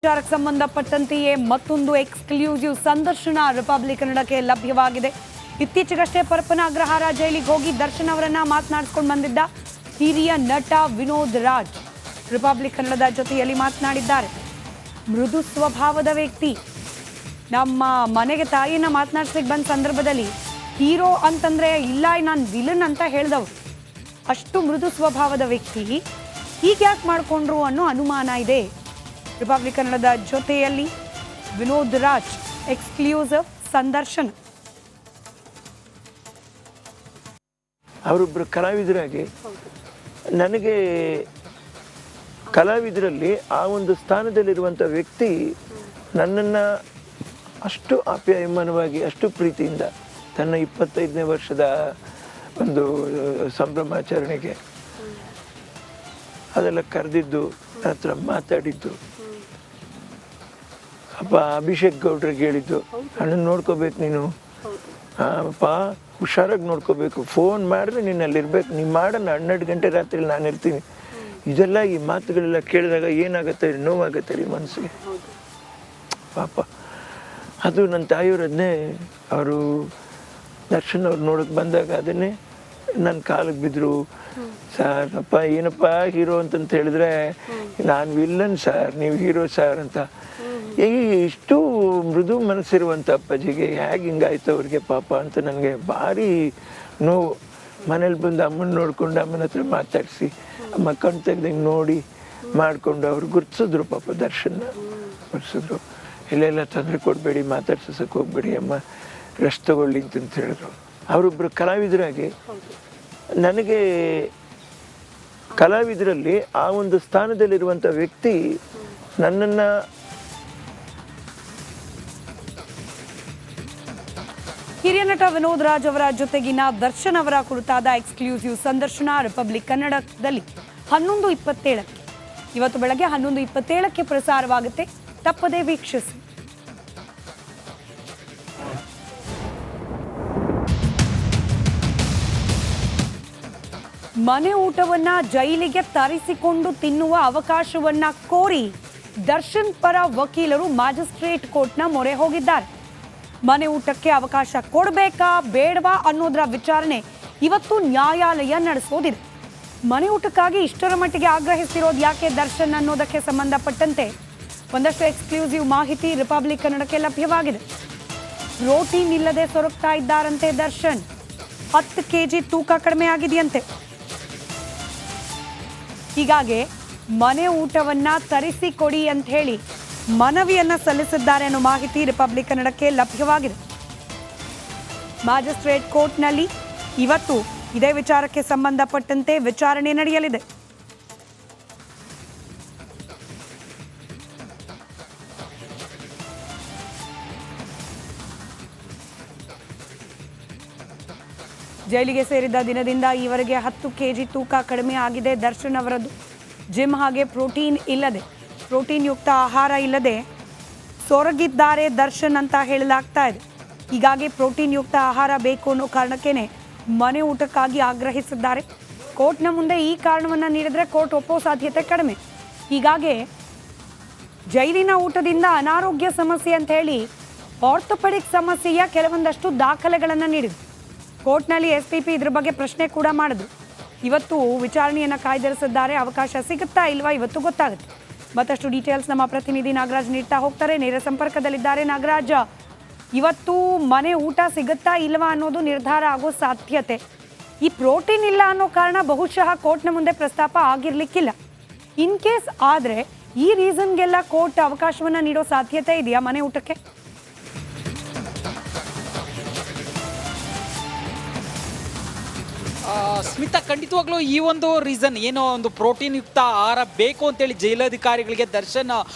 ವಿಚಾರಕ್ಕೆ ಸಂಬಂಧಪಟ್ಟಂತೆಯೇ ಮತ್ತೊಂದು ಎಕ್ಸ್ಕ್ಲೂಸಿವ್ ಸಂದರ್ಶನ ರಿಪಬ್ಲಿಕ್ ಕನ್ನಡಕ್ಕೆ ಲಭ್ಯವಾಗಿದೆ. ಇತ್ತೀಚೆಗಷ್ಟೇ ಪರಪ್ಪನ ಅಗ್ರಹಾರ ಜೈಲಿಗೆ ಹೋಗಿ ದರ್ಶನ್ ಅವರನ್ನ ಮಾತನಾಡಿಸಿಕೊಂಡು ಬಂದಿದ್ದ ಹಿರಿಯ ನಟ ವಿನೋದ್ ರಾಜ್ ರಿಪಬ್ಲಿಕ್ ಕನ್ನಡದ ಜೊತೆಯಲ್ಲಿ ಮಾತನಾಡಿದ್ದಾರೆ. ಮೃದು ಸ್ವಭಾವದ ವ್ಯಕ್ತಿ. ನಮ್ಮ ಮನೆಗೆ ತಾಯಿಯನ್ನ ಮಾತನಾಡಿಸ್ಲಿಕ್ಕೆ ಬಂದ ಸಂದರ್ಭದಲ್ಲಿ ಹೀರೋ ಅಂತಂದ್ರೆ ಇಲ್ಲ ನಾನು ವಿಲನ್ ಅಂತ ಹೇಳಿದವರು. ಅಷ್ಟು ಮೃದು ಸ್ವಭಾವದ ವ್ಯಕ್ತಿ ಹೀಗ್ಯಾಕೆ ಮಾಡಿಕೊಂಡ್ರು ಅನ್ನೋ ಅನುಮಾನ ಇದೆ. ರಿಪಬ್ಲಿಕ್ ಕನ್ನಡದ ಜೊತೆಯಲ್ಲಿ ವಿನೋದ್ ರಾಜ್ ಎಕ್ಸ್ಕ್ಲೂಸಿವ್ ಸಂದರ್ಶನ. ಅವರೊಬ್ಬರು ಕಲಾವಿದರಾಗಿ ನನಗೆ ಕಲಾವಿದರಲ್ಲಿ ಆ ಒಂದು ಸ್ಥಾನದಲ್ಲಿರುವಂಥ ವ್ಯಕ್ತಿ ನನ್ನನ್ನು ಅಷ್ಟು ಆಪ್ಯಾಯಮಾನವಾಗಿ ಅಷ್ಟು ಪ್ರೀತಿಯಿಂದ ತನ್ನ 25ನೇ ವರ್ಷದ ಒಂದು ಸಂಭ್ರಮಾಚರಣೆಗೆ ಅದೆಲ್ಲ ಕರೆದಿದ್ದು, ನನ್ನ ಹತ್ರ ಮಾತಾಡಿದ್ದು, ಅಪ್ಪ ಅಭಿಷೇಕ್ ಗೌಡ್ರಿಗೆ ಹೇಳಿದ್ದು, ಅಣ್ಣನ ನೋಡ್ಕೋಬೇಕು ನೀನು, ಅಪ್ಪ ಹುಷಾರಾಗಿ ನೋಡ್ಕೋಬೇಕು, ಫೋನ್ ಮಾಡಿದ್ರೆ ನೀನು ಅಲ್ಲಿರ್ಬೇಕು, ನೀನು ಮಾಡೋಣ 12 ಗಂಟೆ ರಾತ್ರಿ ನಾನು ಇರ್ತೀನಿ. ಇದೆಲ್ಲ ಈ ಮಾತುಗಳೆಲ್ಲ ಕೇಳಿದಾಗ ಏನಾಗುತ್ತೆ, ನೋವಾಗುತ್ತೆ ರೀ ಮನಸ್ಸಿಗೆ ಪಾಪ. ಅದು ನನ್ನ ತಾಯಿಯವ್ರು ಅದನ್ನೇ ಅವರು ದರ್ಶನ್ ಅವ್ರು ನೋಡೋಕೆ ಬಂದಾಗ ಅದನ್ನೇ ನನ್ನ ಕಾಲಿಗೆ ಬಿದ್ದರು. ಸರ್ ಅಪ್ಪ ಏನಪ್ಪ ಹೀರೋ ಅಂತಂತ ಹೇಳಿದ್ರೆ ನಾನು ವಿಲ್ಲನ್ ಸರ್, ನೀವು ಹೀರೋ ಸರ್ ಅಂತ. ಇಷ್ಟು ಮೃದು ಮನಸ್ಸಿರುವಂಥ ಅಪ್ಪಾಜಿಗೆ ಹೇಗೆ ಹಿಂಗಾಯ್ತು ಅವ್ರಿಗೆ ಪಾಪ ಅಂತ ನನಗೆ ಭಾರಿ ನೋವು. ಮನೇಲಿ ಬಂದು ಅಮ್ಮನ ನೋಡ್ಕೊಂಡು ಅಮ್ಮನ ಹತ್ರ ಮಾತಾಡಿಸಿ ಅಮ್ಮ ಕಣ್ ತೆಗ್ದಂಗೆ ನೋಡಿ ಮಾಡಿಕೊಂಡು ಅವ್ರು ಗುರ್ತಿಸಿದ್ರು ಪಾಪ. ದರ್ಶನ ಗುರ್ತಿಸಿದ್ರು. ಇಲ್ಲೆಲ್ಲ ತೊಂದರೆ ಕೊಡಬೇಡಿ, ಮಾತಾಡ್ಸೋಕೆ ಹೋಗ್ಬೇಡಿ ಅಮ್ಮ, ರೆಸ್ಟ್ ತಗೊಳ್ಳಿ ಅಂತ ಹೇಳಿದ್ರು. ಅವರೊಬ್ಬರು ಕಲಾವಿದರಾಗಿ ನನಗೆ ಕಲಾವಿದರಲ್ಲಿ ಆ ಒಂದು ಸ್ಥಾನದಲ್ಲಿರುವಂಥ ವ್ಯಕ್ತಿ ನನ್ನನ್ನು ಹಿರಿಯ ನಟ ವಿನೋದ್ ರಾಜ್ ಅವರ ಜೊತೆಗಿನ ದರ್ಶನ್ ಅವರ ಕುರಿತಾದ ಎಕ್ಸ್ಕ್ಲೂಸಿವ್ ಸಂದರ್ಶನ ರಿಪಬ್ಲಿಕ್ ಕನ್ನಡದಲ್ಲಿ 11:27 ಇವತ್ತು ಬೆಳಗ್ಗೆ 11:27 ಪ್ರಸಾರವಾಗುತ್ತೆ. ತಪ್ಪದೇ ವೀಕ್ಷಿಸಿ. ಮನೆ ಊಟವನ್ನ ಜೈಲಿಗೆ ತರಿಸಿಕೊಂಡು ತಿನ್ನುವ ಅವಕಾಶವನ್ನ ಕೋರಿ ದರ್ಶನ್ ಪರ ವಕೀಲರು ಮ್ಯಾಜಿಸ್ಟ್ರೇಟ್ ಕೋರ್ಟ್ನ ಮೊರೆ ಹೋಗಿದ್ದಾರೆ. ಮನೆ ಊಟಕ್ಕೆ ಅವಕಾಶ ಕೊಡಬೇಕಾ ಬೇಡವಾ ಅನ್ನೋದರ ವಿಚಾರಣೆ ಇವತ್ತು ನ್ಯಾಯಾಲಯ ನಡೆಸೋದಿದೆ. ಮನೆ ಊಟಕ್ಕಾಗಿ ಇಷ್ಟರ ಮಟ್ಟಿಗೆ ಆಗ್ರಹಿಸಿರೋದು ಯಾಕೆ ದರ್ಶನ್ ಅನ್ನೋದಕ್ಕೆ ಸಂಬಂಧಪಟ್ಟಂತೆ ಒಂದಷ್ಟು ಎಕ್ಸ್ಕ್ಲೂಸಿವ್ ಮಾಹಿತಿ ರಿಪಬ್ಲಿಕ್ ಕನ್ನಡಕ್ಕೆ ಲಭ್ಯವಾಗಿದೆ. ಪ್ರೋಟೀನ್ ಇಲ್ಲದೆ ಸೊರಗ್ತಾ ಇದ್ದಾರಂತೆ ದರ್ಶನ್. 10 kg ತೂಕ ಕಡಿಮೆ ಆಗಿದೆಯಂತೆ. ಹೀಗಾಗಿ ಮನೆ ಊಟವನ್ನ ತರಿಸಿಕೊಡಿ ಅಂತ ಹೇಳಿ ಮನವಿಯನ್ನ ಸಲ್ಲಿಸಿದ್ದಾರೆ ಅನ್ನೋ ಮಾಹಿತಿ ರಿಪಬ್ಲಿಕ್ ಕನ್ನಡಕ್ಕೆ ಲಭ್ಯವಾಗಿದೆ. ಮ್ಯಾಜಿಸ್ಟ್ರೇಟ್ ಕೋರ್ಟ್ನಲ್ಲಿ ಇವತ್ತು ಇದೇ ವಿಚಾರಕ್ಕೆ ಸಂಬಂಧಪಟ್ಟಂತೆ ವಿಚಾರಣೆ ನಡೆಯಲಿದೆ. ಜೈಲಿಗೆ ಸೇರಿದ ದಿನದಿಂದ ಈವರೆಗೆ 10 kg ತೂಕ ಕಡಿಮೆ ಆಗಿದೆ ದರ್ಶನ್ ಅವರದ್ದು. ಜಿಮ್ ಹಾಗೆ ಪ್ರೋಟೀನ್ ಯುಕ್ತ ಆಹಾರ ಇಲ್ಲದೆ ಸೊರಗಿದ್ದಾರೆ ದರ್ಶನ್ ಅಂತ ಹೇಳಲಾಗ್ತಾ ಇದೆ. ಹೀಗಾಗಿ ಪ್ರೋಟೀನ್ ಯುಕ್ತ ಆಹಾರ ಬೇಕು ಅನ್ನೋ ಕಾರಣಕ್ಕೇನೆ ಮನೆ ಊಟಕ್ಕಾಗಿ ಆಗ್ರಹಿಸಿದ್ದಾರೆ. ಕೋರ್ಟ್ನ ಮುಂದೆ ಈ ಕಾರಣವನ್ನು ನೀಡಿದ್ರೆ ಕೋರ್ಟ್ ಒಪ್ಪೋ ಸಾಧ್ಯತೆ ಕಡಿಮೆ. ಹೀಗಾಗಿ ಜೈಲಿನ ಊಟದಿಂದ ಅನಾರೋಗ್ಯ ಸಮಸ್ಯೆ ಅಂತ ಹೇಳಿ ಆರ್ಥೋಪೆಡಿಕ್ ಸಮಸ್ಯೆಯ ಕೆಲವೊಂದಷ್ಟು ದಾಖಲೆಗಳನ್ನು ನೀಡಿದ್ರು. ಕೋರ್ಟ್ನಲ್ಲಿ SPP ಇದ್ರ ಬಗ್ಗೆ ಪ್ರಶ್ನೆ ಕೂಡ ಮಾಡಿದ್ರು. ಇವತ್ತು ವಿಚಾರಣೆಯನ್ನು ಕಾಯ್ದಿರಿಸಿದ್ದಾರೆ. ಅವಕಾಶ ಸಿಗುತ್ತಾ ಇಲ್ವಾ ಇವತ್ತು ಗೊತ್ತಾಗುತ್ತೆ. ಮತ್ತಷ್ಟು ಡೀಟೇಲ್ಸ್ ನಮ್ಮ ಪ್ರತಿನಿಧಿ ನಾಗರಾಜ್ ನೀಡ್ತಾ ಹೋಗ್ತಾರೆ. ನೇರ ಸಂಪರ್ಕದಲ್ಲಿದ್ದಾರೆ ನಾಗರಾಜ್. ಇವತ್ತು ಮನೆ ಊಟ ಸಿಗುತ್ತಾ ಇಲ್ವಾ ಅನ್ನೋದು ನಿರ್ಧಾರ ಆಗೋ ಸಾಧ್ಯತೆ. ಈ ಪ್ರೋಟೀನ್ ಇಲ್ಲ ಅನ್ನೋ ಕಾರಣ ಬಹುಶಃ ಕೋರ್ಟ್ನ ಮುಂದೆ ಪ್ರಸ್ತಾಪ ಆಗಿರ್ಲಿಕ್ಕಿಲ್ಲ. ಇನ್ ಕೇಸ್ ಆದರೆ ಈ ರೀಸನ್ಗೆಲ್ಲ ಕೋರ್ಟ್ ಅವಕಾಶವನ್ನು ನೀಡೋ ಸಾಧ್ಯತೆ ಇದೆಯಾ ಮನೆ ಊಟಕ್ಕೆ? ಸ್ಮಿತಾ, ಖಂಡಿತವಾಗ್ಲೂ ಈ ಒಂದು ರೀಸನ್ ಏನೋ ಒಂದು ಪ್ರೋಟೀನ್ ಯುಕ್ತ ಆಹಾರ ಬೇಕು ಅಂತೇಳಿ ಜೈಲಾಧಿಕಾರಿಗಳಿಗೆ ದರ್ಶನ್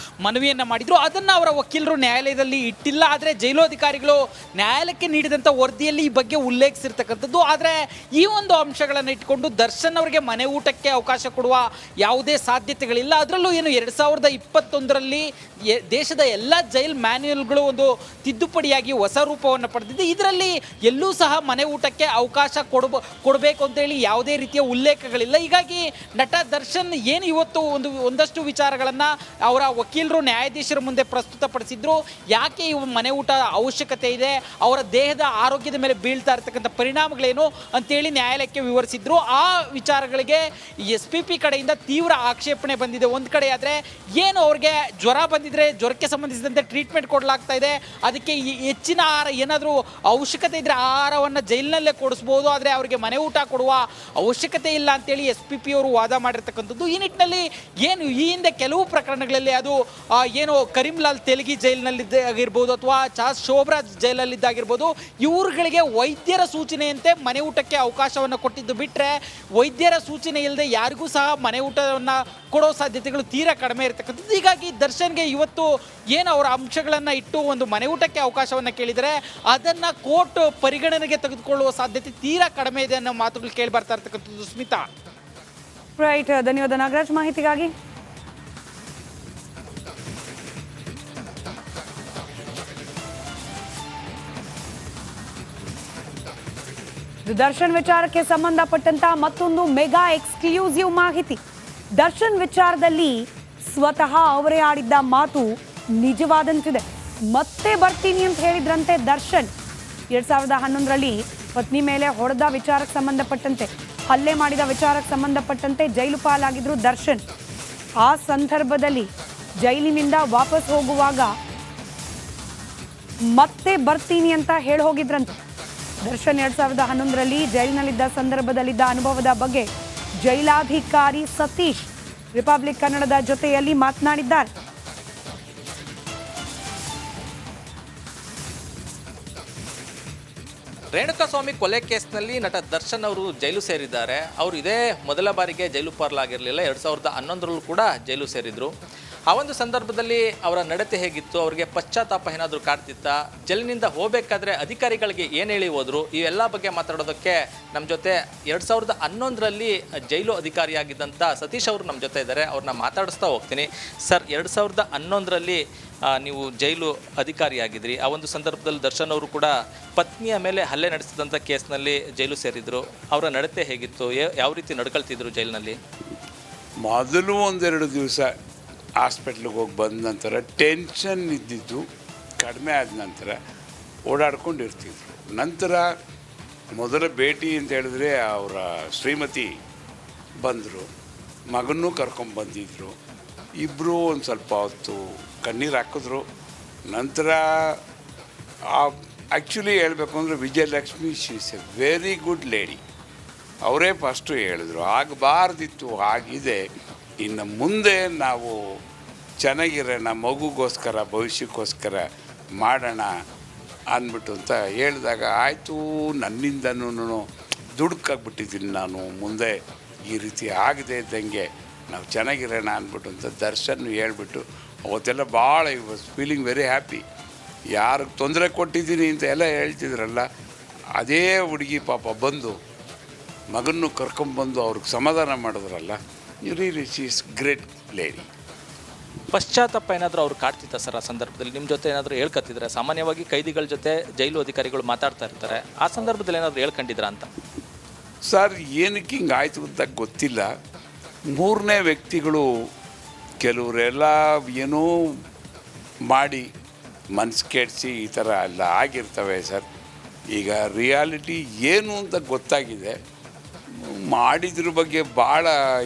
ಮನವಿಯನ್ನು ಮಾಡಿದ್ರು. ಅದನ್ನು ಅವರ ವಕೀಲರು ನ್ಯಾಯಾಲಯದಲ್ಲಿ ಇಟ್ಟಿಲ್ಲ. ಆದರೆ ಜೈಲಾಧಿಕಾರಿಗಳು ನ್ಯಾಯಾಲಯಕ್ಕೆ ನೀಡಿದಂಥ ವರದಿಯಲ್ಲಿ ಈ ಬಗ್ಗೆ ಉಲ್ಲೇಖಿಸಿರ್ತಕ್ಕಂಥದ್ದು. ಆದರೆ ಈ ಒಂದು ಅಂಶಗಳನ್ನು ಇಟ್ಕೊಂಡು ದರ್ಶನ್ ಅವರಿಗೆ ಮನೆ ಊಟಕ್ಕೆ ಅವಕಾಶ ಕೊಡುವ ಯಾವುದೇ ಸಾಧ್ಯತೆಗಳಿಲ್ಲ. ಅದರಲ್ಲೂ ಏನು 2021ರಲ್ಲಿ ದೇಶದ ಎಲ್ಲ ಜೈಲ್ ಮ್ಯಾನ್ಯುಯಲ್ಗಳು ಒಂದು ತಿದ್ದುಪಡಿಯಾಗಿ ಹೊಸ ರೂಪವನ್ನು ಪಡೆದಿದೆ. ಇದರಲ್ಲಿ ಎಲ್ಲೂ ಸಹ ಮನೆ ಊಟಕ್ಕೆ ಅವಕಾಶ ಕೊಡಬೇಕು ಅಂತೇಳಿ ಯಾವುದೇ ರೀತಿಯ ಉಲ್ಲೇಖಗಳಿಲ್ಲ. ಹೀಗಾಗಿ ನಟ ದರ್ಶನ್ ಏನು ಇವತ್ತು ಒಂದಷ್ಟು ವಿಚಾರಗಳನ್ನು ಅವರ ವಕೀಲರು ನ್ಯಾಯಾಧೀಶರ ಮುಂದೆ ಪ್ರಸ್ತುತಪಡಿಸಿದ್ರು. ಯಾಕೆ ಇವು ಮನೆ ಊಟ ಅವಶ್ಯಕತೆ ಇದೆ, ಅವರ ದೇಹದ ಆರೋಗ್ಯದ ಮೇಲೆ ಬೀಳ್ತಾ ಇರ್ತಕ್ಕಂಥ ಪರಿಣಾಮಗಳೇನು ಅಂತೇಳಿ ನ್ಯಾಯಾಲಯಕ್ಕೆ ವಿವರಿಸಿದ್ರು. ಆ ವಿಚಾರಗಳಿಗೆ SPP ಕಡೆಯಿಂದ ತೀವ್ರ ಆಕ್ಷೇಪಣೆ ಬಂದಿದೆ. ಒಂದು ಕಡೆ ಆದರೆ ಏನು ಅವ್ರಿಗೆ ಜ್ವರ ಬಂದಿದ್ರೆ ಜ್ವರಕ್ಕೆ ಸಂಬಂಧಿಸಿದಂತೆ ಟ್ರೀಟ್ಮೆಂಟ್ ಕೊಡಲಾಗ್ತಾ ಇದೆ, ಅದಕ್ಕೆ ಹೆಚ್ಚಿನ ಆಹಾರ ಏನಾದರೂ ಅವಶ್ಯಕತೆ ಇದ್ದರೆ ಆಹಾರವನ್ನು ಜೈಲಿನಲ್ಲೇ ಕೊಡಿಸ್ಬೋದು, ಆದರೆ ಅವರಿಗೆ ಮನೆ ಊಟ ಕೊಡುವ ಅವಶ್ಯಕತೆ ಇಲ್ಲ ಅಂತೇಳಿ SPP ಅವರು ವಾದ ಮಾಡಿರ್ತಕ್ಕಂಥದ್ದು. ಈ ನಿಟ್ಟಿನಲ್ಲಿ ಏನು ಈ ಹಿಂದೆ ಕೆಲವು ಪ್ರಕರಣಗಳಲ್ಲಿ ಅದು ಏನು ಕರೀಂಲಾಲ್ ತೆಲಗಿ ಜೈಲಿನಲ್ಲಿದ್ದಾಗಿರ್ಬೋದು ಅಥವಾ ಚಾಸ್ ಶೋಭರಾಜ್ ಜೈಲಲ್ಲಿದ್ದಾಗಿರ್ಬೋದು, ಇವ್ರುಗಳಿಗೆ ವೈದ್ಯರ ಸೂಚನೆಯಂತೆ ಮನೆ ಊಟಕ್ಕೆ ಅವಕಾಶವನ್ನು ಕೊಟ್ಟಿದ್ದು ಬಿಟ್ಟರೆ ವೈದ್ಯರ ಸೂಚನೆ ಇಲ್ಲದೆ ಯಾರಿಗೂ ಸಹ ಮನೆ ಊಟವನ್ನು ಕೊಡೋ ಸಾಧ್ಯತೆಗಳು ತೀರಾ ಕಡಿಮೆ ಇರತಕ್ಕಂಥದ್ದು. ಹೀಗಾಗಿ ದರ್ಶನ್ಗೆ ಇವತ್ತು ಏನು ಅವರ ಅಂಶಗಳನ್ನು ಇಟ್ಟು ಒಂದು ಮನೆ ಊಟಕ್ಕೆ ಅವಕಾಶವನ್ನು ಕೇಳಿದರೆ ಅದನ್ನು ಕೋರ್ಟ್ ಪರಿಗಣನೆಗೆ ತೆಗೆದುಕೊಳ್ಳುವ ಸಾಧ್ಯತೆ ತೀರಾ ಕಡಿಮೆ ಇದೆ ಅನ್ನೋ ಮಾತುಗಳು ಕೇಳಿ ಬರ್ತಾ ಇರ್ತಕ್ಕಂಥದ್ದು. ಸ್ಮಿತಾ. ರೈಟ್, ಧನ್ಯವಾದ ನಾಗರಾಜ್ ಮಾಹಿತಿಗಾಗಿ. ದರ್ಶನ್ ವಿಚಾರಕ್ಕೆ ಸಂಬಂಧಪಟ್ಟಂತ ಮತ್ತೊಂದು ಮೆಗಾ ಎಕ್ಸ್ಕ್ಲೂಸಿವ್ ಮಾಹಿತಿ. ದರ್ಶನ್ ವಿಚಾರದಲ್ಲಿ ಸ್ವತಃ ಅವರೇ ಆಡಿದ್ದ ಮಾತು ನಿಜವಾದಂತಿದೆ. ಮತ್ತೆ ಬರ್ತೀನಿ ಅಂತ ಹೇಳಿದ್ರಂತೆ ದರ್ಶನ್. 2011ರಲ್ಲಿ ಪತ್ನಿ ಮೇಲೆ ಹೊಡೆದ ವಿಚಾರಕ್ಕೆ ಸಂಬಂಧಪಟ್ಟಂತೆ, ಹಲ್ಲೆ ಮಾಡಿದ ವಿಚಾರಕ್ಕೆ ಸಂಬಂಧಪಟ್ಟಂತೆ ಜೈಲು ಪಾಲಾಗಿದ್ರು ದರ್ಶನ್. ಆ ಸಂದರ್ಭದಲ್ಲಿ ಜೈಲಿನಿಂದ ವಾಪಸ್ ಹೋಗುವಾಗ ಮತ್ತೆ ಬರ್ತೀನಿ ಅಂತ ಹೇಳಿ ಹೋಗಿದ್ರಂತೆ ದರ್ಶನ್. 2011ರಲ್ಲಿ ಜೈಲಿನಲ್ಲಿದ್ದ ಸಂದರ್ಭದಲ್ಲಿದ್ದ ಅನುಭವದ ಬಗ್ಗೆ ಜೈಲಾಧಿಕಾರಿ ಸತೀಶ್ ರಿಪಬ್ಲಿಕ್ ಕನ್ನಡದ ಜೊತೆಯಲ್ಲಿ ಮಾತನಾಡಿದ್ದಾರೆ. ರೇಣುಕಾಸ್ವಾಮಿ ಕೊಲೆ ಕೇಸ್ನಲ್ಲಿ ನಟ ದರ್ಶನ್ ಅವರು ಜೈಲು ಸೇರಿದ್ದಾರೆ. ಅವರು ಇದೇ ಮೊದಲ ಬಾರಿಗೆ ಜೈಲು ಪಾಲಾಗಿರಲಿಲ್ಲ. 2011ರಲ್ಲೂ ಕೂಡ ಜೈಲು ಸೇರಿದ್ರು. ಆ ಒಂದು ಸಂದರ್ಭದಲ್ಲಿ ಅವರ ನಡತೆ ಹೇಗಿತ್ತು, ಅವರಿಗೆ ಪಶ್ಚಾತ್ತಾಪ ಏನಾದರೂ ಕಾಡ್ತಿತ್ತ, ಜೈಲಿನಿಂದ ಹೋಗಬೇಕಾದ್ರೆ ಅಧಿಕಾರಿಗಳಿಗೆ ಏನು ಹೇಳಿ ಹೋದ್ರು, ಇವೆಲ್ಲ ಬಗ್ಗೆ ಮಾತಾಡೋದಕ್ಕೆ ನಮ್ಮ ಜೊತೆ 2011ರಲ್ಲಿ ಜೈಲು ಅಧಿಕಾರಿಯಾಗಿದ್ದಂಥ ಸತೀಶ್ ಅವರು ನಮ್ಮ ಜೊತೆ ಇದ್ದಾರೆ. ಅವ್ರನ್ನ ಮಾತಾಡಿಸ್ತಾ ಹೋಗ್ತೀನಿ. ಸರ್, 2011ರಲ್ಲಿ ನೀವು ಜೈಲು ಅಧಿಕಾರಿಯಾಗಿದ್ರಿ. ಆ ಒಂದು ಸಂದರ್ಭದಲ್ಲಿ ದರ್ಶನ್ ಅವರು ಕೂಡ ಪತ್ನಿಯ ಮೇಲೆ ಹಲ್ಲೆ ನಡೆಸಿದಂಥ ಕೇಸ್ನಲ್ಲಿ ಜೈಲು ಸೇರಿದ್ರು. ಅವರ ನಡತೆ ಹೇಗಿತ್ತು, ಯಾವ ರೀತಿ ನಡ್ಕೊಳ್ತಿದ್ರು ಜೈಲಿನಲ್ಲಿ? ಮೊದಲು ಒಂದೆರಡು ದಿವಸ ಹಾಸ್ಪಿಟ್ಲಿಗೆ ಹೋಗಿ ಬಂದ ನಂತರ ಟೆನ್ಷನ್ ಇದ್ದಿದ್ದು ಕಡಿಮೆ ಆದ ನಂತರ ಓಡಾಡ್ಕೊಂಡು ಇರ್ತಿದ್ರು. ನಂತರ ಮೊದಲ ಭೇಟಿ ಅಂತ ಹೇಳಿದ್ರೆ ಅವರ ಶ್ರೀಮತಿ ಬಂದರು, ಮಗನೂ ಕರ್ಕೊಂಬಂದಿದ್ರು. ಇಬ್ಬರು ಒಂದು ಸ್ವಲ್ಪ ಹೊತ್ತು ಕಣ್ಣೀರು ಹಾಕಿದ್ರು. ನಂತರ ಆ್ಯಕ್ಚುಲಿ ಹೇಳಬೇಕು ಅಂದರೆ Vijayalakshmi she is A very good lady. ಅವರೇ ಫಸ್ಟು ಹೇಳಿದ್ರು ಆಗಬಾರ್ದಿತ್ತು, ಆಗಿದೆ, ಇನ್ನು ಮುಂದೆ ನಾವು ಚೆನ್ನಾಗಿರೋಣ, ಮಗುಗೋಸ್ಕರ ಭವಿಷ್ಯಕ್ಕೋಸ್ಕರ ಮಾಡೋಣ ಅಂದ್ಬಿಟ್ಟು ಅಂತ ಹೇಳಿದಾಗ ಆಯಿತು, ನನ್ನಿಂದನೂ ದುಡುಕಾಗ್ಬಿಟ್ಟಿದ್ದೀನಿ ನಾನು, ಮುಂದೆ ಈ ರೀತಿ ಆಗದೆ ಇದ್ದಂಗೆ ನಾವು ಚೆನ್ನಾಗಿರೋಣ ಅಂದ್ಬಿಟ್ಟು ಅಂತ ದರ್ಶನ್ ಹೇಳ್ಬಿಟ್ಟು ಅವತ್ತೆಲ್ಲ ಭಾಳ I was feeling very happy. ಯಾರಿಗೆ ತೊಂದರೆ ಕೊಟ್ಟಿದ್ದೀನಿ ಅಂತ ಎಲ್ಲ ಹೇಳ್ತಿದ್ರಲ್ಲ, ಅದೇ ಹುಡುಗಿ ಪಾಪ ಬಂದು ಮಗನ್ನು ಕರ್ಕೊಂಬಂದು ಅವ್ರಿಗೆ ಸಮಾಧಾನ ಮಾಡಿದ್ರಲ್ಲ, really she is great lady. ಪಶ್ಚಾತ್ತಾಪ ಏನಾದರೂ ಅವ್ರು ಕಾಡ್ತಿತ್ತ ಸರ್ ಆ ಸಂದರ್ಭದಲ್ಲಿ? ನಿಮ್ಮ ಜೊತೆ ಏನಾದರೂ ಹೇಳ್ಕೊತಿದ್ರೆ? ಸಾಮಾನ್ಯವಾಗಿ ಕೈದಿಗಳ ಜೊತೆ ಜೈಲು ಅಧಿಕಾರಿಗಳು ಮಾತಾಡ್ತಾ ಇರ್ತಾರೆ, ಆ ಸಂದರ್ಭದಲ್ಲಿ ಏನಾದರೂ ಹೇಳ್ಕೊಂಡಿದ್ರಾ ಅಂತ? ಸರ್, ಏನಕ್ಕೆ ಹಿಂಗೆ ಆಯಿತು ಅಂತ ಗೊತ್ತಿಲ್ಲ. ಮೂರನೇ ವ್ಯಕ್ತಿಗಳು ಕೆಲವರೆಲ್ಲ ಏನೋ ಮಾಡಿ ಮನಸ್ಸು ಕೆಡಿಸಿ ಈ ಥರ ಎಲ್ಲ ಆಗಿರ್ತವೆ ಸರ್. ಈಗ ರಿಯಾಲಿಟಿ ಏನು ಅಂತ ಗೊತ್ತಾಗಿದೆ. ಮಾಡಿದ್ರ ಬಗ್ಗೆ ಭಾಳ